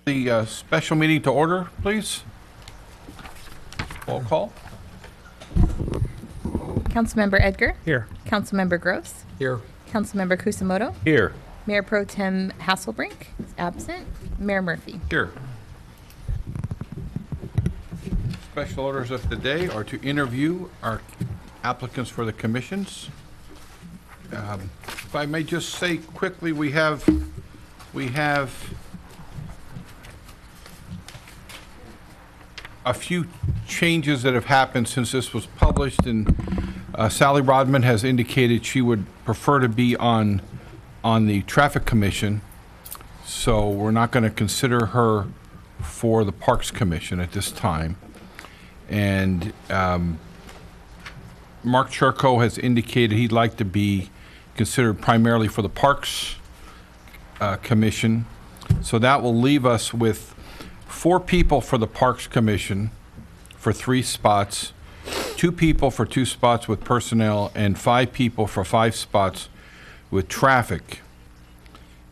The special meeting to order, please. Roll call. Councilmember Edgar. Here. Councilmember Gross. Here. Councilmember Kusamoto. Here. Mayor Pro Tem Hasselbrink is absent. Mayor Murphy. Here. Special orders of the day are to interview our applicants for the commissions. If I may just say quickly, we have a few changes that have happened since this was published, and Sallie Rodman has indicated she would prefer to be on the Traffic Commission, so we're not going to consider her for the Parks Commission at this time. And Mark Chirco has indicated he'd like to be considered primarily for the Parks Commission, so that will leave us with 4 people for the Parks Commission for 3 spots, 2 people for 2 spots with personnel, and 5 people for 5 spots with traffic.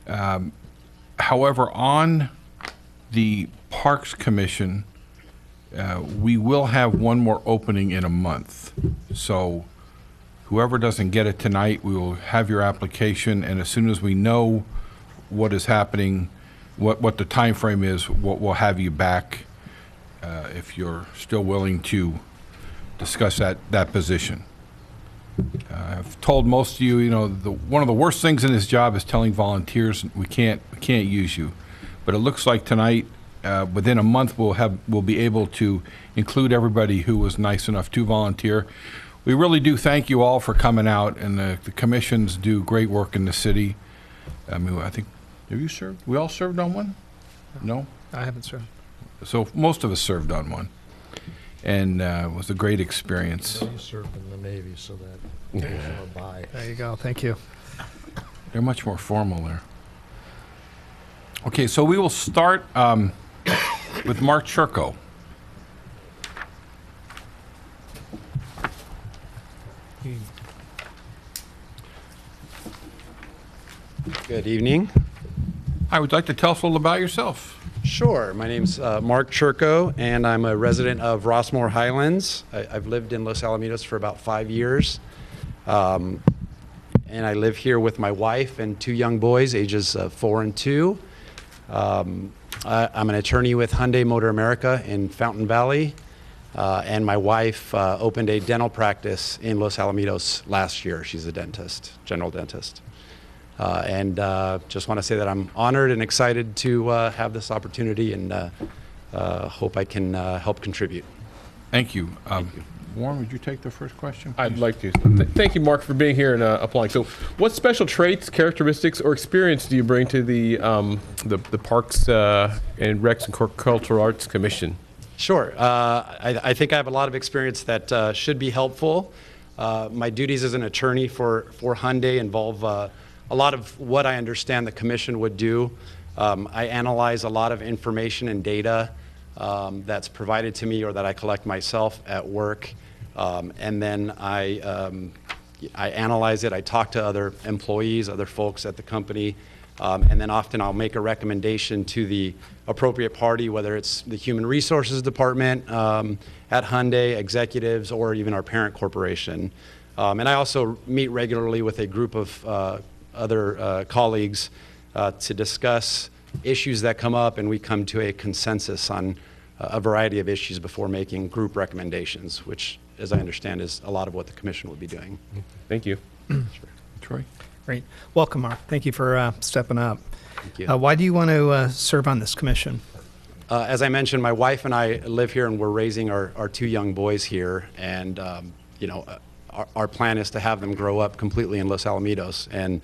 However, on the Parks Commission, we will have 1 more opening in a month. So whoever doesn't get it tonight, we will have your application, and as soon as we know what is happening, what the time frame is, we'll have you back if you're still willing to discuss that position. I've told most of you, one of the worst things in this job is telling volunteers we can't use you. But it looks like tonight, within a month, we'll be able to include everybody who was nice enough to volunteer. We really do thank you all for coming out, and the commissions do great work in the city. I mean, I think, have you served? We all served on one? No? I haven't served. So most of us served on one, and it was a great experience. You served in the Navy, so that gives them a bye. There you go. Thank you. They're much more formal there. Okay, so we will start with Mark Chirco. Good evening. Hi, would you like to tell us a little about yourself? Sure. My name's Mark Chirco, and I'm a resident of Rossmore Highlands. I've lived in Los Alamitos for about 5 years. And I live here with my wife and 2 young boys, ages 4 and 2. I'm an attorney with Hyundai Motor America in Fountain Valley. And my wife opened a dental practice in Los Alamitos last year. She's a dentist, general dentist. And just want to say that I'm honored and excited to have this opportunity, and hope I can help contribute. Thank you. Warren, would you take the first question? I'd like to. Thank you, Mark, for being here and applying. So what special traits, characteristics, or experience do you bring to the Parks and Recs and Cultural Arts Commission? Sure. I think I have a lot of experience that should be helpful. My duties as an attorney for Hyundai involve a lot of what I understand the commission would do. I analyze a lot of information and data that's provided to me or that I collect myself at work. And then I analyze it. I talk to other employees, other folks at the company. And then often I'll make a recommendation to the appropriate party, whether it's the Human Resources Department at Hyundai, executives, or even our parent corporation. And I also meet regularly with a group of other colleagues to discuss issues that come up, and we come to a consensus on a variety of issues before making group recommendations, which, as I understand, is a lot of what the commission will be doing. Thank you. Sure. Troy? Great. Welcome, Mark. Thank you for stepping up. Thank you. Why do you want to serve on this commission? As I mentioned, my wife and I live here, and we're raising our 2 young boys here, and our plan is to have them grow up completely in Los Alamitos. And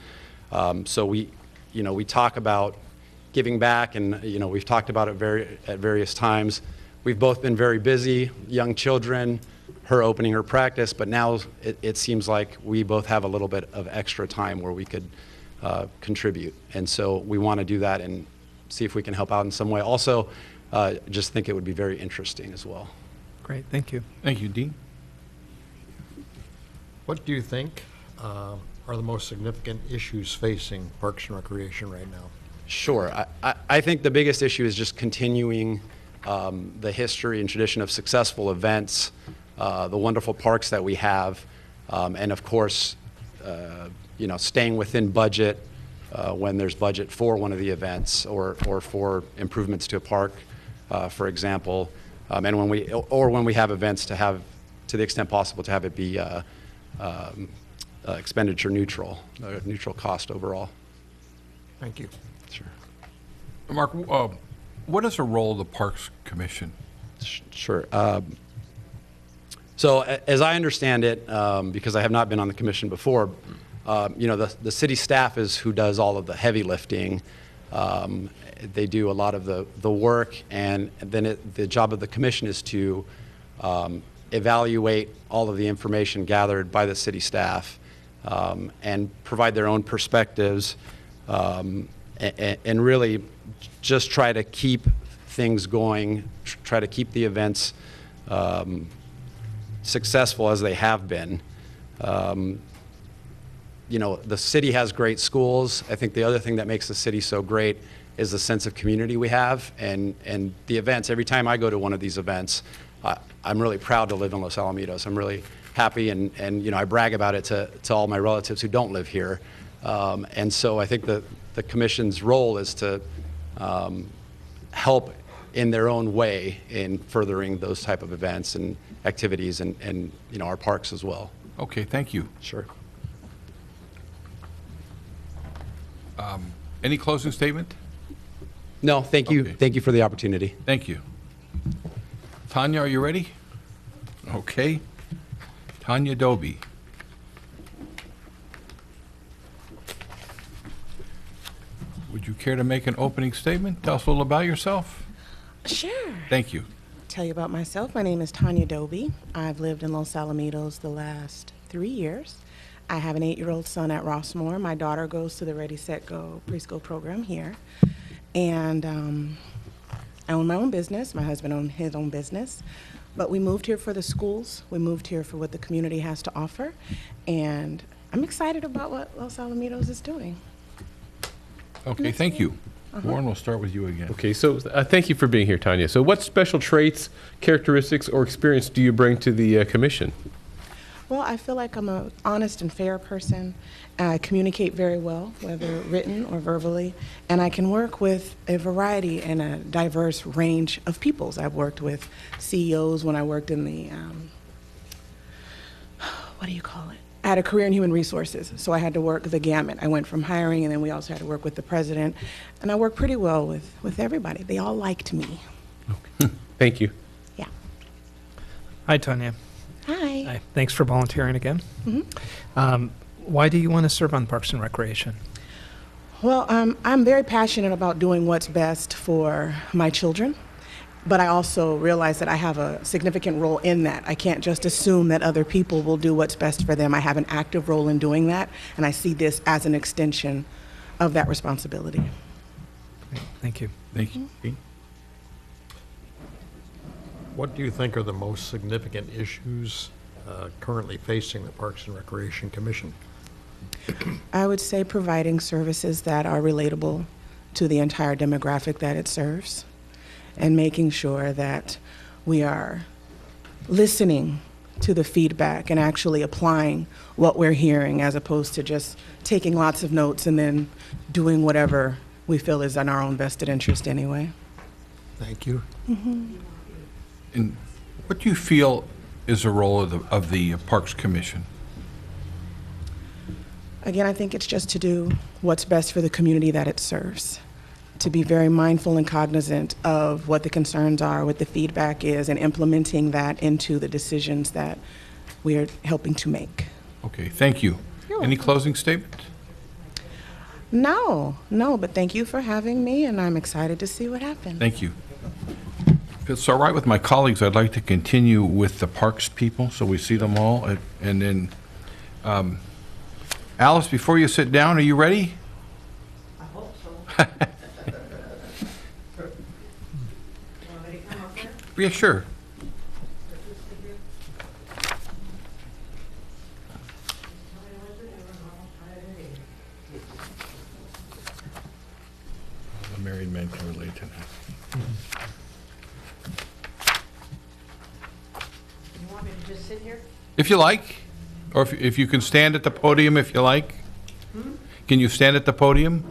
so we talk about giving back, and we've talked about it at various times. We've both been very busy, young children, her opening her practice, but now it seems like we both have a little bit of extra time where we could contribute. And so we want to do that and see if we can help out in some way. Also, just think it would be very interesting as well. Great. Thank you. Thank you, Dean. What do you think are the most significant issues facing Parks and Recreation right now? Sure. I think the biggest issue is just continuing the history and tradition of successful events, the wonderful parks that we have, and of course, staying within budget when there's budget for one of the events or for improvements to a park, for example, and when we have events to have, to the extent possible, to have it be expenditure neutral cost overall. Thank you. Sure. Mark, what is the role of the Parks Commission? Sure. So as I understand it, because I have not been on the commission before, the city staff is who does all of the heavy lifting. They do a lot of the work, and then the job of the commission is to evaluate all of the information gathered by the city staff and provide their own perspectives and really just try to keep things going, try to keep the events successful as they have been. The city has great schools. I think the other thing that makes the city so great is the sense of community we have and the events. Every time I go to one of these events, I'm really proud to live in Los Alamitos. I'm really happy and I brag about it to all my relatives who don't live here. And so I think the commission's role is to help in their own way in furthering those type of events and activities and our parks as well. Okay, thank you. Sure. Any closing statement? No, thank you. Okay. Thank you for the opportunity. Thank you. Tanya, are you ready? Okay. Tanya Doby. Would you care to make an opening statement? Tell us a little about yourself. Sure. Thank you. Tell you about myself. My name is Tanya Doby. I've lived in Los Alamitos the last 3 years. I have an 8-year-old son at Rossmore. My daughter goes to the Ready, Set, Go preschool program here. And I own my own business. My husband owns his own business. But we moved here for the schools. We moved here for what the community has to offer. And I'm excited about what Los Alamitos is doing. Okay, thank you. Warren, we'll start with you again. Okay, so thank you for being here, Tanya. So what special traits, characteristics, or experience do you bring to the commission? Well, I feel like I'm an honest and fair person. I communicate very well, whether written or verbally, and I can work with a variety and a diverse range of peoples. I've worked with CEOs when I worked in the, what do you call it? I had a career in human resources, so I had to work the gamut. I went from hiring, and then we also had to work with the president, and I worked pretty well with everybody. They all liked me. Okay. Thank you. Yeah. Hi, Tanya. Hi. Hi. Thanks for volunteering again. Why do you want to serve on Parks and Recreation? Well, I'm very passionate about doing what's best for my children, but I also realize that I have a significant role in that. I can't just assume that other people will do what's best for them. I have an active role in doing that, and I see this as an extension of that responsibility. Great. Thank you. Thank you. What do you think are the most significant issues currently facing the Parks and Recreation Commission? I would say providing services that are relatable to the entire demographic that it serves, and making sure that we are listening to the feedback and actually applying what we're hearing, as opposed to just taking lots of notes and then doing whatever we feel is in our own vested interest anyway. Thank you. And what do you feel is the role of the Parks Commission? Again, I think it's just to do what's best for the community that it serves, to be very mindful and cognizant of what the concerns are, what the feedback is, and implementing that into the decisions that we are helping to make. Okay, thank you. You're Any welcome. closing statement? No, but thank you for having me, and I'm excited to see what happens. Thank you. If it's all right with my colleagues, I'd like to continue with the parks people, so we see them all. And then, Alice, before you sit down, are you ready? I hope so. Want me to come up there? Yeah, sure. Landon can relate to that. You want me to just sit here? If you like, or if you can stand at the podium if you like. Can you stand at the podium?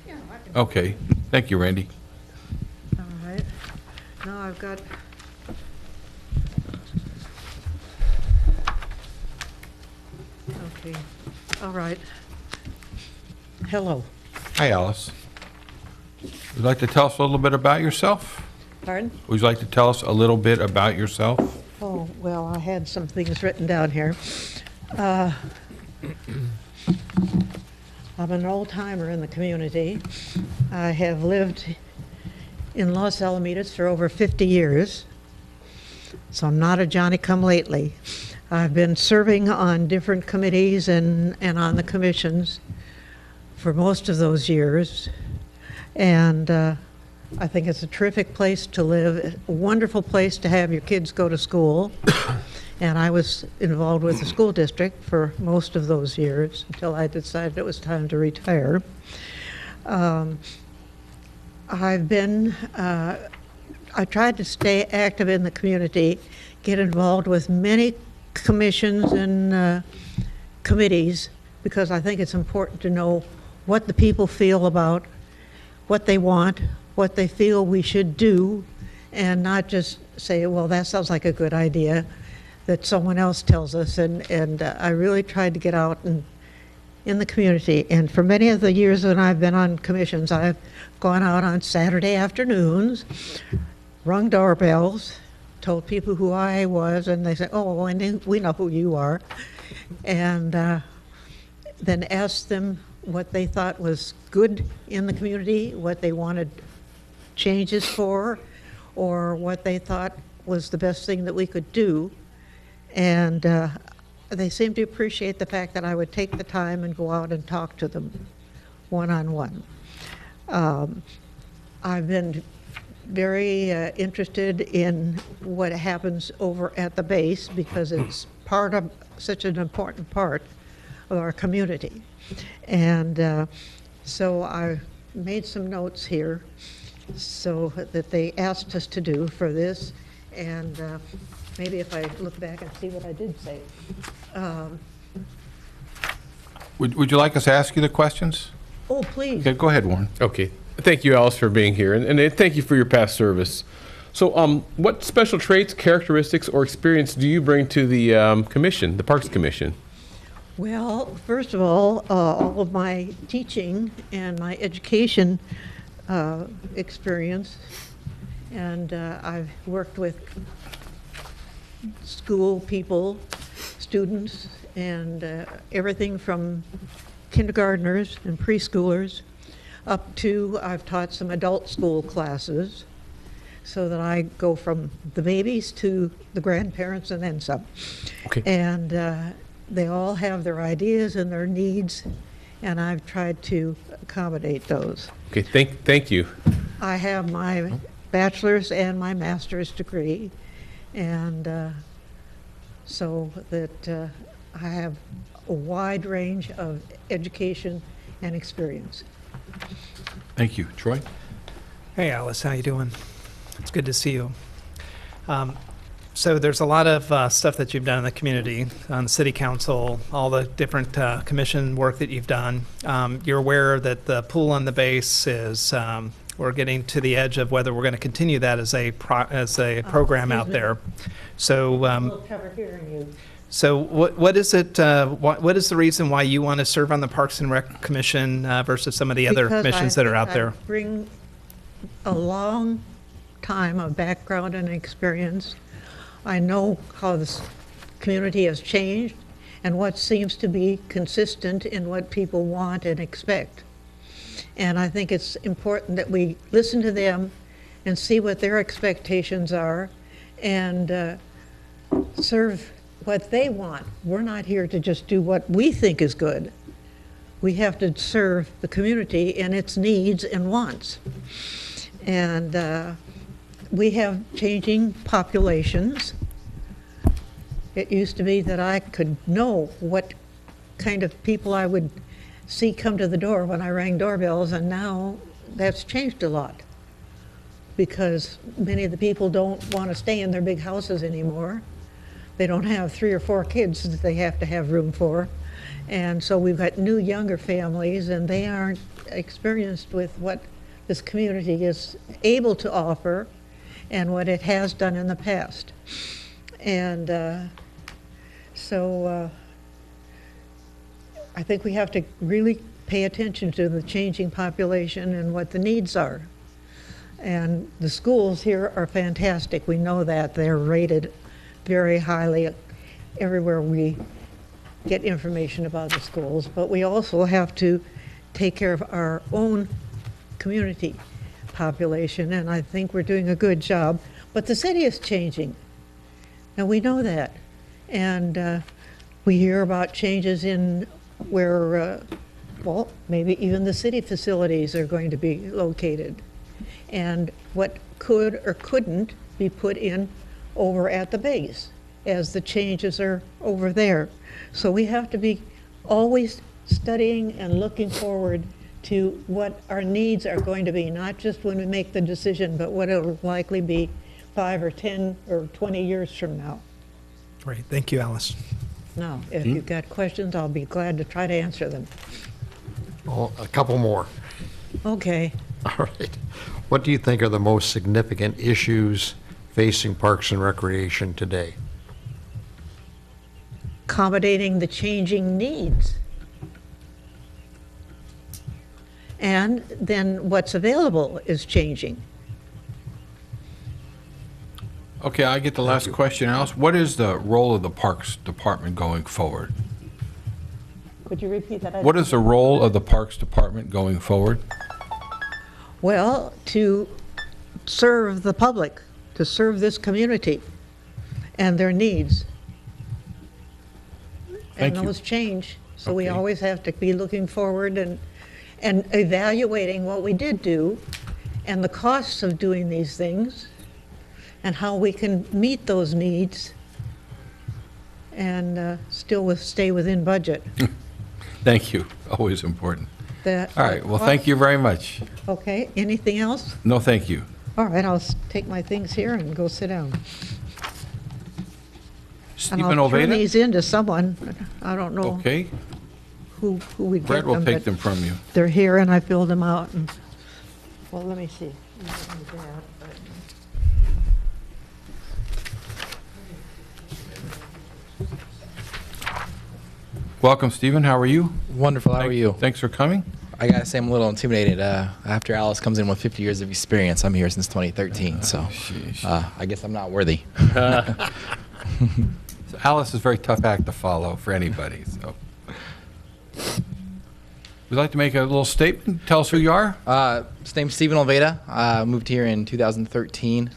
Yeah, I can. Okay, thank you, Randy. All right. Now I've got. Okay, all right. Hello. Hi, Alice. Would you like to tell us a little bit about yourself? Pardon? Would you like to tell us a little bit about yourself? Oh, well, I had some things written down here. I'm an old timer in the community. I have lived in Los Alamitos for over 50 years, so I'm not a Johnny-come-lately. I've been serving on different committees and on the commissions for most of those years, and I think it's a terrific place to live, a wonderful place to have your kids go to school. And I was involved with the school district for most of those years until I decided it was time to retire. I tried to stay active in the community, get involved with many commissions and committees, because I think it's important to know what the people feel about what they want, what they feel we should do, and not just say, well, that sounds like a good idea, that someone else tells us. And I really tried to get out in the community. And for many of the years when I've been on commissions, I've gone out on Saturday afternoons, rung doorbells, told people who I was, and they said, oh, we know who you are. And then asked them what they thought was good in the community, what they wanted changes for, or what they thought was the best thing that we could do. And they seemed to appreciate the fact that I would take the time and go out and talk to them one-on-one. I've been very interested in what happens over at the base, because it's part of such an important part of our community. And so I made some notes here so that they asked us to do for this, and maybe if I look back and see what I did say. Would you like us to ask you the questions? Oh, please. Okay, go ahead, Warren. Okay. Thank you, Alice, for being here, and thank you for your past service. So, what special traits, characteristics, or experience do you bring to the commission, the Parks Commission? Well, first of all of my teaching and my education experience, and I've worked with school people, students, and everything from kindergartners and preschoolers up to, I've taught some adult school classes, so that I go from the babies to the grandparents and then some. Okay. And they all have their ideas and their needs, and I've tried to accommodate those. Okay, thank you. I have my bachelor's and my master's degree, and so that I have a wide range of education and experience. Thank you. Troy? Hey, Alice, how you doing? It's good to see you. So there's a lot of stuff that you've done in the community, on the city council, all the different commission work that you've done. You're aware that the pool on the base is, we're getting to the edge of whether we're going to continue that as a program out there. So, We'll cover hearing you. so what is it? What is the reason why you want to serve on the Parks and Rec Commission versus some of the other Because commissions that are out there? I bring a long time of background and experience. I know how this community has changed and what seems to be consistent in what people want and expect. And I think it's important that we listen to them and see what their expectations are and serve what they want. We're not here to just do what we think is good. We have to serve the community and its needs and wants. And we have changing populations. It used to be that I could know what kind of people I would see come to the door when I rang doorbells, and now that's changed a lot because many of the people don't want to stay in their big houses anymore. They don't have 3 or 4 kids that they have to have room for. And so we've got new, younger families, and they aren't experienced with what this community is able to offer and what it has done in the past. And so I think we have to really pay attention to the changing population and what the needs are. And the schools here are fantastic. We know that. They're rated very highly everywhere we get information about the schools. But we also have to take care of our own community population, and I think we're doing a good job. But the city is changing, and we know that. And we hear about changes in where, well, maybe even the city facilities are going to be located, and what could or couldn't be put in over at the base as the changes are over there. So we have to be always studying and looking forward to what our needs are going to be, not just when we make the decision, but what it'll likely be 5 or 10 or 20 years from now. Great, thank you, Alice. Now, if you've got questions, I'll be glad to try to answer them. Oh, a couple more. Okay. All right. What do you think are the most significant issues facing Parks and Recreation today? Accommodating the changing needs. And then what's available is changing. Okay, I get the last question, Alice. What is the role of the Parks Department going forward? Could you repeat that? What is the role of the Parks Department going forward? Well, to serve the public, to serve this community and their needs. Thank you. And those change, so we Okay. always have to be looking forward and evaluating what we did do and the costs of doing these things and how we can meet those needs and still stay within budget. Thank you. Always important. That- All right, well, thank you very much. Okay, anything else? No, thank you. All right, I'll take my things here and go sit down. And Stephen I'll turn Olveda? these into someone. I don't know Okay, who we get Brad will them, take but them from you. they're here and I filled them out. And, well, let me see. Welcome, Stephen. How are you? Wonderful. How are you? Thanks for coming. I gotta say I'm a little intimidated. After Alice comes in with 50 years of experience, I'm here since 2013, so sheesh. I guess I'm not worthy. So Alice is a very tough act to follow for anybody, so. Would you like to make a little statement? Tell us who you are? Name's Stephen Olveda. Moved here in 2013.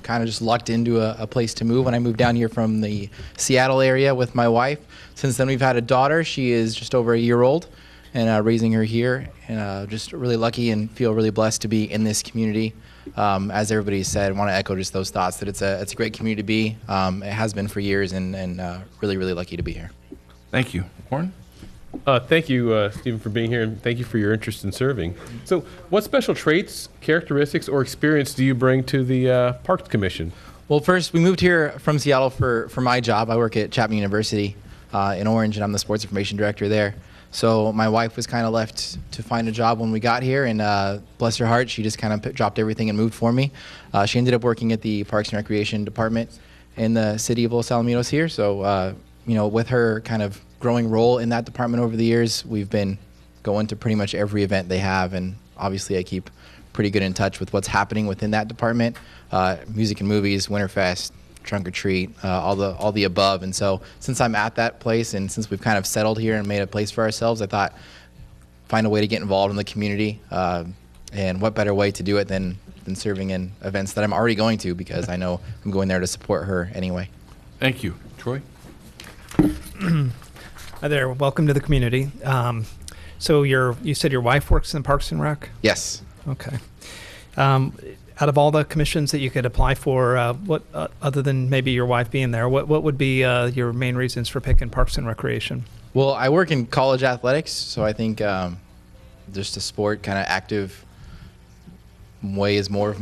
Kind of just lucked into a place to move when I moved down here from the Seattle area with my wife. Since then, we've had a daughter. She is just over a year old, and raising her here. And just really lucky and feel really blessed to be in this community. As everybody said, I want to echo just those thoughts that it's a great community to be. It has been for years, and really, really lucky to be here. Thank you. Warren? Thank you, Stephen, for being here, and thank you for your interest in serving. So, what special traits, characteristics, or experience do you bring to the Parks Commission? Well, first, we moved here from Seattle for my job. I work at Chapman University in Orange, and I'm the sports information director there. So my wife was kind of left to find a job when we got here, and bless her heart, she just kind of dropped everything and moved for me. She ended up working at the Parks and Recreation Department in the city of Los Alamitos here. So, you know, with her kind of growing role in that department over the years, we've been going to pretty much every event they have, and obviously I keep pretty good in touch with what's happening within that department. Music and movies, Winterfest, Trunk or Treat, all the above. And so since I'm at that place and since we've kind of settled here and made a place for ourselves, I thought find a way to get involved in the community. And what better way to do it than serving in events that I'm already going to, because I know I'm going there to support her anyway. Thank you. Troy? Hi there, welcome to the community. So you said your wife works in Parks and Rec? Yes. Okay. Out of all the commissions that you could apply for, what other than maybe your wife being there, what would be your main reasons for picking Parks and Recreation? Well, I work in college athletics, so I think just a sport kind of active way is more of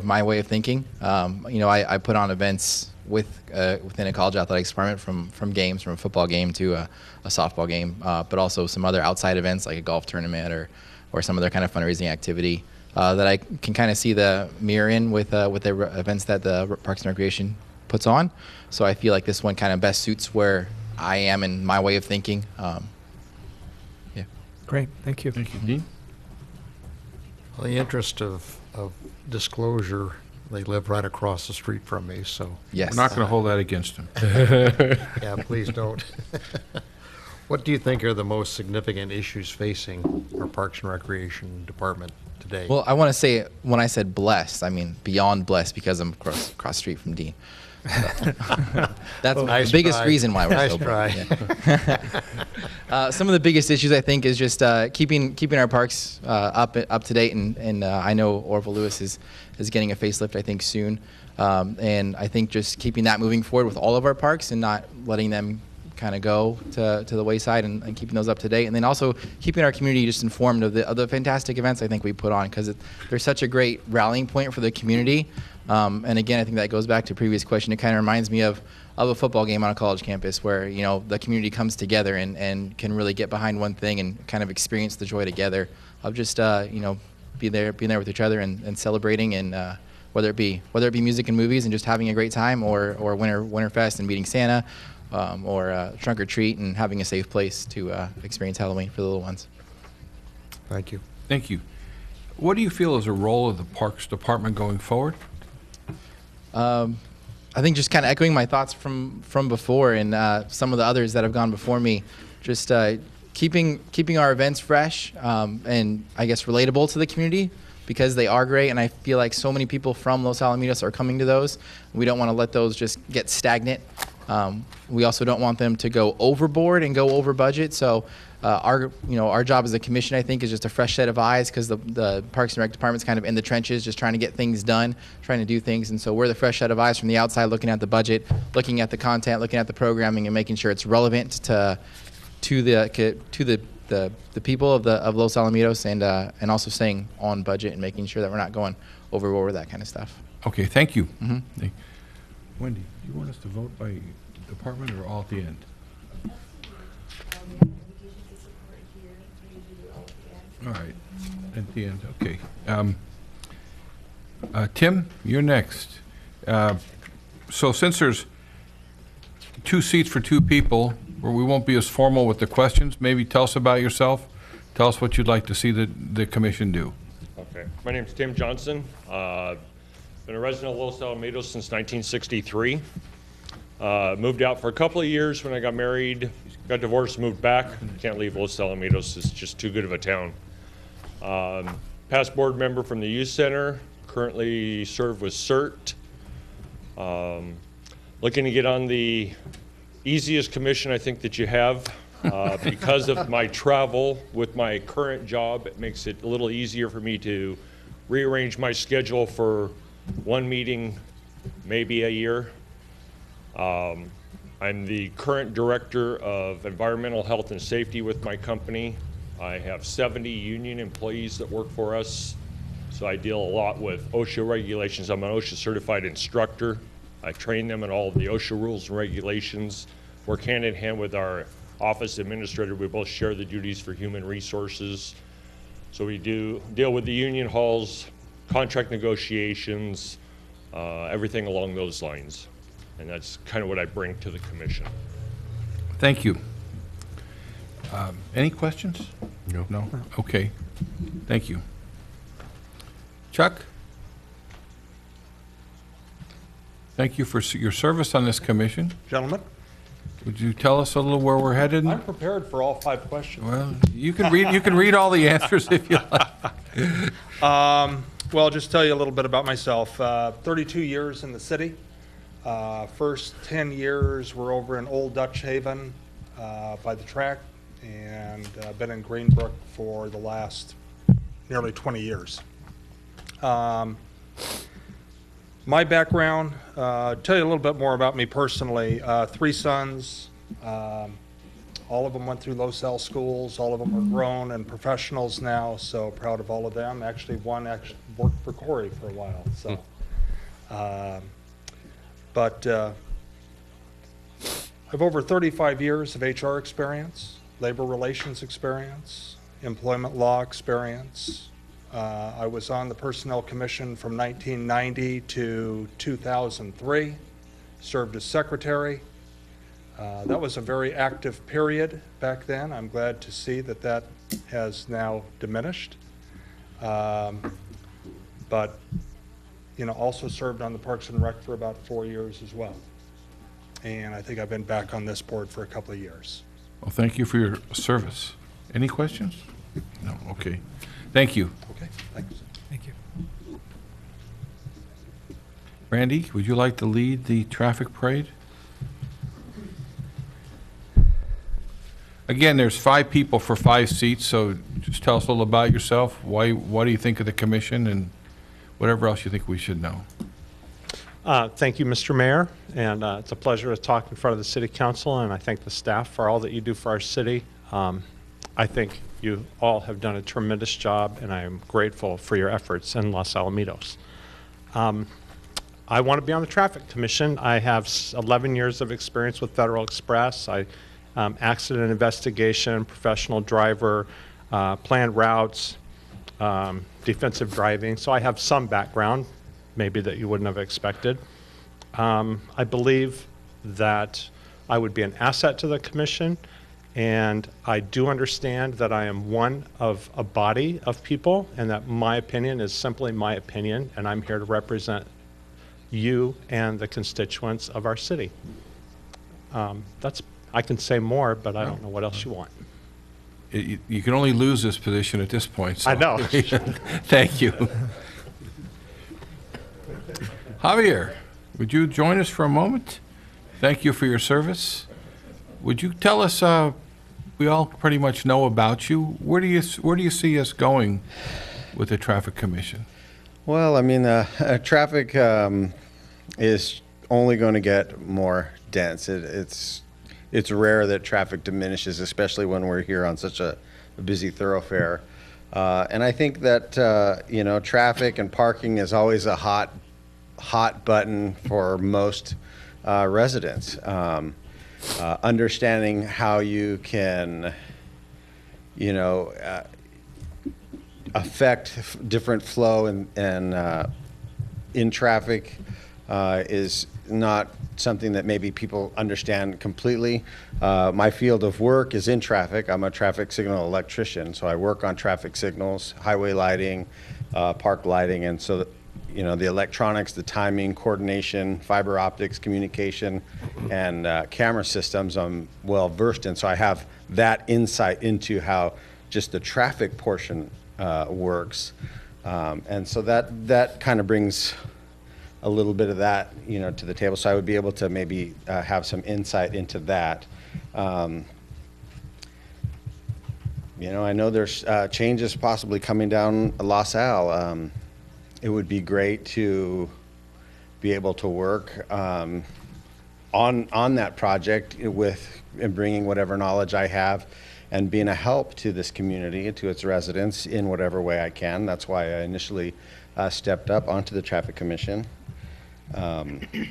my way of thinking. I put on events within a college athletics department, from games, from a football game to a softball game, but also some other outside events like a golf tournament or some other kind of fundraising activity that I can kind of see the mirror in with the events that the Parks and Recreation puts on. So I feel like this one kind of best suits where I am in my way of thinking. Yeah. Great, thank you. Thank you, Dean. In the interest of disclosure, they live right across the street from me, so. Yes. We're not going to hold that against him. Yeah, please don't. What do you think are the most significant issues facing our Parks and Recreation Department today? Well, I want to say, when I said blessed, I mean beyond blessed, because I'm across the street from Dean. That's Nice the biggest try. reason why we're Nice so try. Yeah. Some of the biggest issues, I think, is just keeping our parks up to date, and I know Orville Lewis is getting a facelift, I think, soon, and I think just keeping that moving forward with all of our parks and not letting them kind of go to the wayside, and keeping those up to date, and then also keeping our community just informed of the fantastic events I think we put on, because they're such a great rallying point for the community. And again, I think that goes back to a previous question. It kind of reminds me of a football game on a college campus where, the community comes together and can really get behind one thing and kind of experience the joy together of just, being there with each other and celebrating, and whether it be music and movies and just having a great time, or Winterfest and meeting Santa, or trunk or treat and having a safe place to experience Halloween for the little ones. Thank you. Thank you. What do you feel is a role of the Parks Department going forward? I think just kind of echoing my thoughts from before, and some of the others that have gone before me, just keeping our events fresh, and I guess relatable to the community, because they are great, and I feel like so many people from Los Alamitos are coming to those. We don't want to let those just get stagnant. We also don't want them to go overboard and go over budget. So our job as a commission, I think, is just a fresh set of eyes, because the Parks and Rec Department's kind of in the trenches, just trying to get things done, trying to do things. And so we're the fresh set of eyes from the outside, looking at the budget, looking at the content, looking at the programming, and making sure it's relevant to the people of Los Alamitos, and also staying on budget and making sure that we're not going overboard with that kind of stuff. Okay, thank you. Mm-hmm. Wendy, do you want us to vote by department or all at the end? All right, at the end, okay. Tim, you're next. So since there's 2 seats for 2 people, where we won't be as formal with the questions, maybe tell us about yourself. Tell us what you'd like to see the commission do. Okay, my name's Tim Johnson. Been a resident of Los Alamitos since 1963. Moved out for a couple of years when I got married, got divorced, moved back. Can't leave Los Alamitos, it's just too good of a town. Past board member from the youth center, currently serve with CERT. Looking to get on the easiest commission I think that you have. Because of my travel with my current job, it makes it a little easier for me to rearrange my schedule for one meeting, maybe a year. I'm the current director of environmental health and safety with my company. I have 70 union employees that work for us, so I deal a lot with OSHA regulations. I'm an OSHA certified instructor. I train them in all of the OSHA rules and regulations. Work hand in hand with our office administrator. We both share the duties for human resources. So we do deal with the union halls, contract negotiations, everything along those lines. And that's kind of what I bring to the commission. Thank you. Any questions? No. No? Okay. Thank you. Chuck? Thank you for your service on this commission. Gentlemen, Would you tell us a little where we're headed? I'm prepared for all 5 questions. Well, you can read all the answers if you like. Well, I'll just tell you a little bit about myself. 32 years in the city. First 10 years were over in Old Dutch Haven by the track, and I've been in Greenbrook for the last nearly 20 years. My background, tell you a little bit more about me personally. 3 sons, All of them went through Los schools. All of them are grown and professionals now, so proud of all of them. Actually, one worked for Corey for a while, so. But I've over 35 years of HR experience, labor relations experience, employment law experience. I was on the Personnel Commission from 1990 to 2003, served as secretary. That was a very active period back then. I'm glad to see that that has now diminished. But, you know, also served on the Parks and Rec for about 4 years as well. And I think I've been back on this board for a couple of years. Well, thank you for your service. Any questions? No, okay. Thank you. Okay, thanks. Thank you. Randy, would you like to lead the traffic parade? Again, there's 5 people for 5 seats, so just tell us a little about yourself. What do you think of the commission and whatever else you think we should know? Thank you, Mr. Mayor, and it's a pleasure to talk in front of the City Council, and I thank the staff for all that you do for our city. I think you all have done a tremendous job, and I am grateful for your efforts in Los Alamitos. I want to be on the Traffic Commission. I have 11 years of experience with Federal Express. Accident investigation, professional driver, planned routes, defensive driving. So I have some background, maybe that you wouldn't have expected. I believe that I would be an asset to the commission, and I do understand that I am one of a body of people, and that my opinion is simply my opinion, and I'm here to represent you and the constituents of our city. I can say more, but I don't know what else you want. You can only lose this position at this point. So. I know. Thank you. Javier, would you join us for a moment? Thank you for your service. Would you tell us, we all pretty much know about you. Where do you see us going with the Traffic Commission? Well, I mean, traffic is only going to get more dense. It's rare that traffic diminishes, especially when we're here on such a busy thoroughfare. And I think that, you know, traffic and parking is always a hot button for most residents. Understanding how you can, you know, affect different flow and in traffic is not something that maybe people understand completely. My field of work is in traffic. I'm a traffic signal electrician, so I work on traffic signals, highway lighting, park lighting, and so, you know, the electronics, the timing, coordination, fiber optics, communication, and camera systems I'm well versed in. So I have that insight into how just the traffic portion works. And so that kind of brings a little bit of that, you know, to the table. So I would be able to maybe have some insight into that. You know, I know there's changes possibly coming down Los Al. It would be great to be able to work on that project and bringing whatever knowledge I have and being a help to this community, to its residents in whatever way I can. That's why I initially stepped up onto the Traffic Commission. And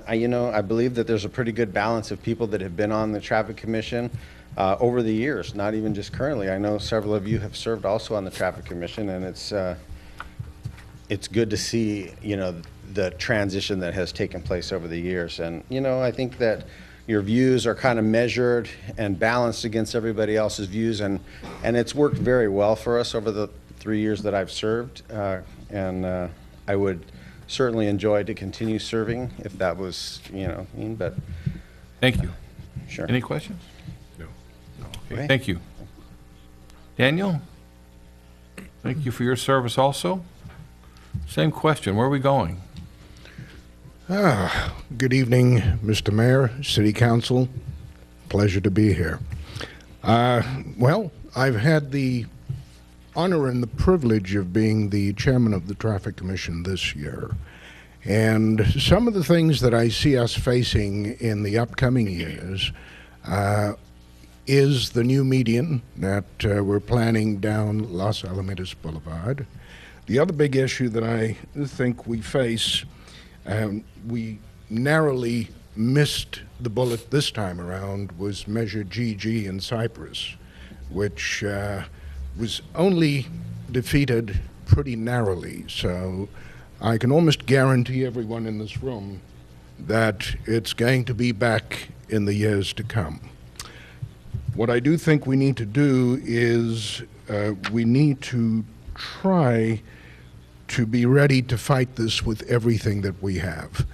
I believe that there's a pretty good balance of people that have been on the Traffic Commission over the years, not even just currently. I know several of you have served also on the Traffic Commission, and it's good to see, you know, the transition that has taken place over the years. And, you know, I think that your views are kind of measured and balanced against everybody else's views, and it's worked very well for us over the 3 years that I've served, and I would certainly enjoy to continue serving if that was, you know, but. Thank you. Sure. Any questions? No. Okay, thank you. Daniel, thank you for your service also. Same question, where are we going? Good evening, Mr. Mayor, City Council. Pleasure to be here. Well, I've had the honor and the privilege of being the chairman of the Traffic Commission this year. And some of the things that I see us facing in the upcoming years is the new median that we're planning down Los Alamitos Boulevard. The other big issue that I think we face, we narrowly missed the bullet this time around, was Measure GG in Cyprus, which was only defeated pretty narrowly. So I can almost guarantee everyone in this room that it's going to be back in the years to come. What I do think we need to do is we need to try to be ready to fight this with everything that we have,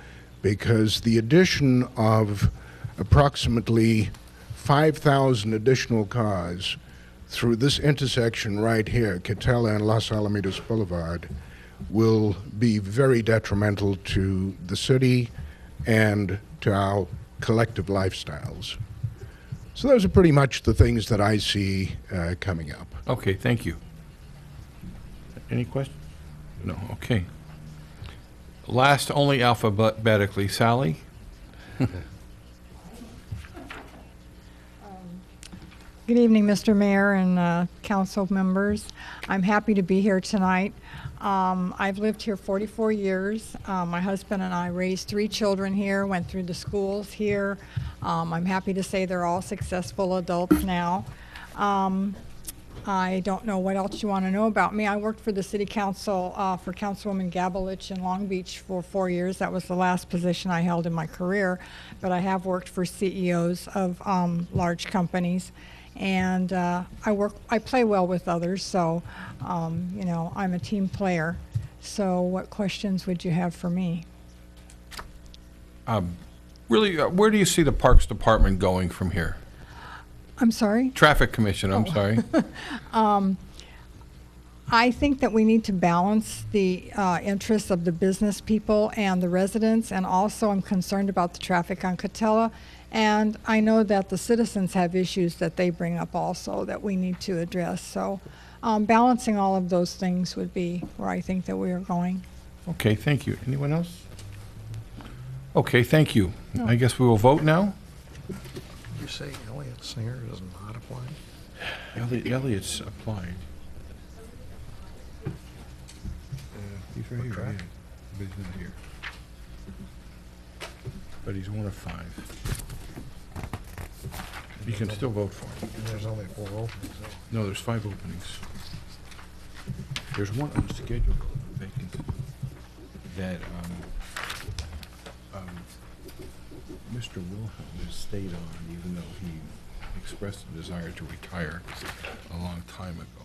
because the addition of approximately 5,000 additional cars through this intersection right here, Catella and Los Alamitos Boulevard, will be very detrimental to the city and to our collective lifestyles. So those are pretty much the things that I see coming up. Okay, thank you. Any questions? No, okay. Last, only alphabetically, Sallie? Good evening, Mr. Mayor and council members. I'm happy to be here tonight. I've lived here 44 years. My husband and I raised 3 children here, went through the schools here. I'm happy to say they're all successful adults now. I don't know what else you want to know about me. I worked for the city council for Councilwoman Gabelich in Long Beach for 4 years. That was the last position I held in my career, but I have worked for CEOs of large companies. And I play well with others, so you know, I'm a team player. So what questions would you have for me? Really, where do you see the Parks Department going from here? I'm sorry? Traffic Commission, I'm sorry. I think that we need to balance the interests of the business people and the residents, and also I'm concerned about the traffic on Catella. And I know that the citizens have issues that they bring up also that we need to address. So balancing all of those things would be where I think that we are going. Okay, thank you. Anyone else? Okay, thank you. I guess we will vote now. You say Elliot Singer does not apply? Elliot's applied. He's right here. Yeah. But he's not here. But he's one of 5. You can still vote for him. And there's only 4 openings. No, there's 5 openings. There's one unscheduled vacancy that Mr. Wilhelm has stayed on, even though he expressed a desire to retire a long time ago.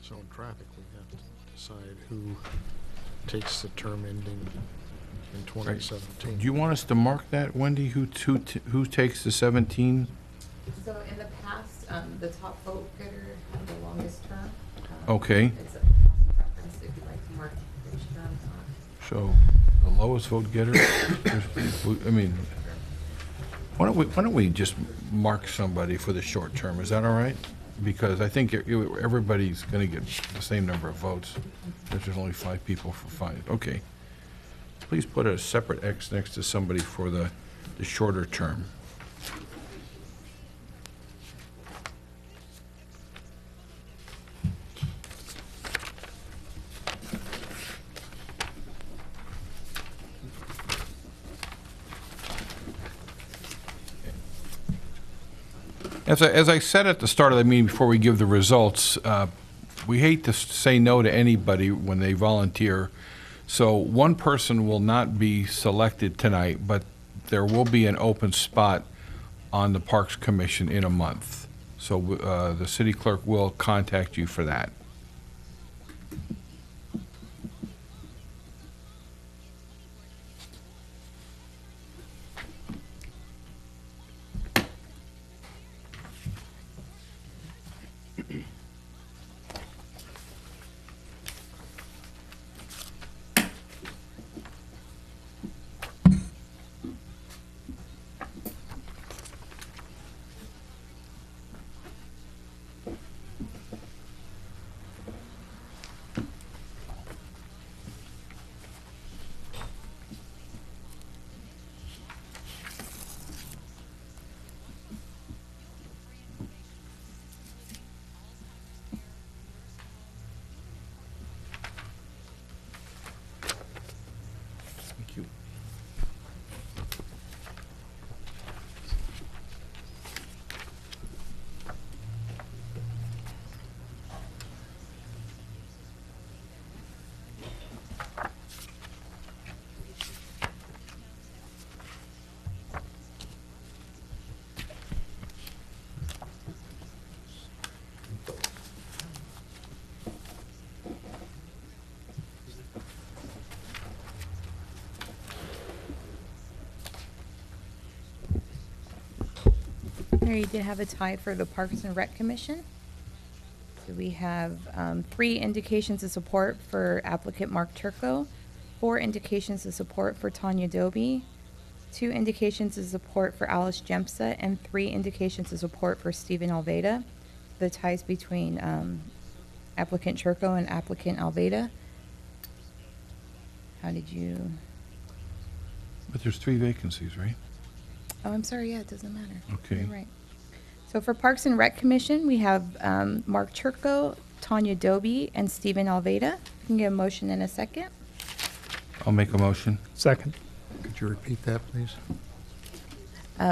So in traffic, we have to decide who takes the term ending in 2017. Do you want us to mark that, Wendy, who takes the 17? So in the past, the top vote getter had the longest term. Okay. It's a council preference if you'd like to mark which terms on. So the lowest vote getter, I mean, why don't we just mark somebody for the short term? Is that all right? Because I think everybody's going to get the same number of votes. There's only 5 people for 5. Okay. Please put a separate X next to somebody for the shorter term. As I said at the start of the meeting before we give the results, we hate to say no to anybody when they volunteer. So one person will not be selected tonight, but there will be an open spot on the Parks Commission in a month. So the city clerk will contact you for that. We did have a tie for the Parks and Rec Commission. So we have 3 indications of support for applicant Mark Chirco, 4 indications of support for Tanya Doby, 2 indications of support for Alice Jempsa, and 3 indications of support for Stephen Olveda. The ties between applicant Chirco and applicant Olveda. How did you? But there's 3 vacancies, right? Oh, I'm sorry. Yeah, it doesn't matter. Okay. You're right. So for Parks and Rec Commission, we have Mark Chirco, Tanya Doby, and Stephen Olveda. Can you get a motion in a second? I'll make a motion. Second. Could you repeat that, please?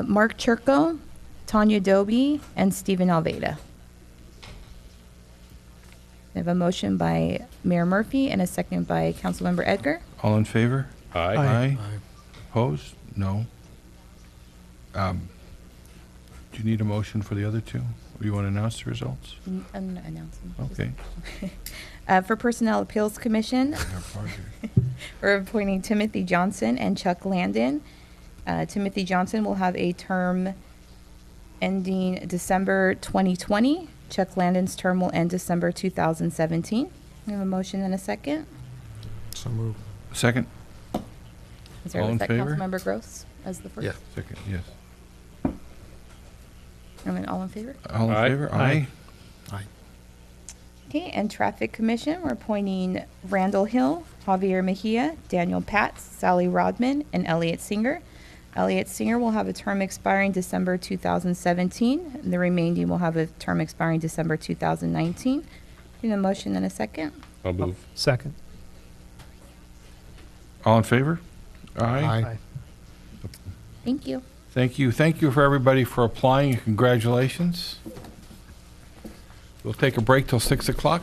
Mark Chirco, Tanya Doby, and Stephen Olveda. We have a motion by Mayor Murphy and a second by Councilmember Edgar. All in favor? Aye. Aye. Opposed? No. Do you need a motion for the other 2? Or do you want to announce the results? I'm not announcing. Okay. For Personnel Appeals Commission, we're appointing Timothy Johnson and Chuck Landon. Timothy Johnson will have a term ending December 2020. Chuck Landon's term will end December 2017. We have a motion and a second. So moved. Second? Is there All in that favor? Councilmember Gross as the first? Yeah. Second, yes. And then all in favor? All in Aye. favor? Aye. Aye. Okay, and Traffic Commission, we're appointing Randal Hill, Javier Mejia, Daniel Patz, Sallie Rodman, and Elliot Singer. Elliot Singer will have a term expiring December 2017, and the remaining will have a term expiring December 2019. Need a motion and a second? I'll move. Second. All in favor? Aye. Aye. Thank you. Thank you. Thank you for everybody for applying, and congratulations. We'll take a break till 6 o'clock.